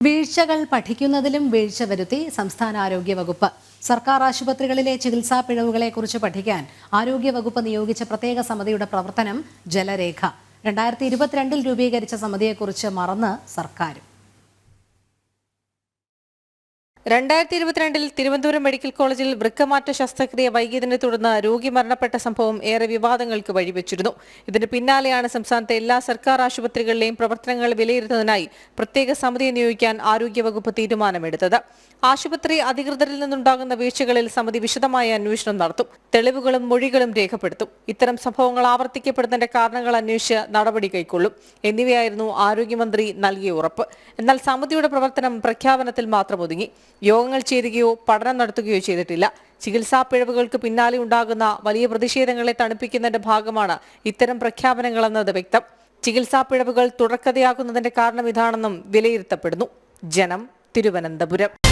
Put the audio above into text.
വീഴ്ചകൾ പഠിക്കുന്നതിലും വീഴ്ച വരുത്തി സംസ്ഥാന ആരോഗ്യവകുപ്പ്. സർക്കാർ ആശുപത്രികളിലെ ചികിത്സാ പിഴവുകളെക്കുറിച്ച് പഠിക്കാൻ ആരോഗ്യവകുപ്പ് നിയോഗിച്ച പ്രത്യേക സമിതിയുടെ പ്രവർത്തനം ജലരേഖ. 2022 രൂപീകരിച്ച സമിതിയെക്കുറിച്ച് മറന്ന് സർക്കാരും. 2022 തിരുവനന്തപുരം മെഡിക്കൽ കോളേജിൽ വൃക്കമാറ്റ ശസ്ത്രക്രിയ വൈകിയതിനെ തുടർന്ന് രോഗി മരണപ്പെട്ട സംഭവം ഏറെ വിവാദങ്ങൾക്ക് വഴിവെച്ചിരുന്നു. ഇതിന് പിന്നാലെയാണ് സംസ്ഥാനത്തെ എല്ലാ സർക്കാർ ആശുപത്രികളിലെയും പ്രവർത്തനങ്ങൾ വിലയിരുത്തുന്നതിനായി പ്രത്യേക സമിതിയെ നിയോഗിക്കാൻ ആരോഗ്യവകുപ്പ് തീരുമാനമെടുത്തത്. ആശുപത്രി അധികൃതരിൽ നിന്നുണ്ടാകുന്ന വീഴ്ചകളിൽ സമിതി വിശദമായ അന്വേഷണം നടത്തും. തെളിവുകളും മൊഴികളും രേഖപ്പെടുത്തും. ഇത്തരം സംഭവങ്ങൾ ആവർത്തിക്കപ്പെടുന്നതിന്റെ കാരണങ്ങൾ അന്വേഷിച്ച് നടപടി കൈക്കൊള്ളും എന്നിവയായിരുന്നു ആരോഗ്യമന്ത്രി നൽകിയ ഉറപ്പ്. എന്നാൽ സമിതിയുടെ പ്രവർത്തനം പ്രഖ്യാപനത്തിൽ മാത്രം ഒതുങ്ങി. യോഗങ്ങൾ ചേരുകയോ പഠനം നടത്തുകയോ ചെയ്തിട്ടില്ല. ചികിത്സാ പിഴവുകൾക്ക് പിന്നാലെ ഉണ്ടാകുന്ന വലിയ പ്രതിഷേധങ്ങളെ തണുപ്പിക്കുന്നതിന്റെ ഭാഗമാണ് ഇത്തരം പ്രഖ്യാപനങ്ങളെന്നത് വ്യക്തം. ചികിത്സാ പിഴവുകൾ തുടർക്കഥയാകുന്നതിന്റെ കാരണം ഇതാണെന്നും വിലയിരുത്തപ്പെടുന്നു. ജനം, തിരുവനന്തപുരം.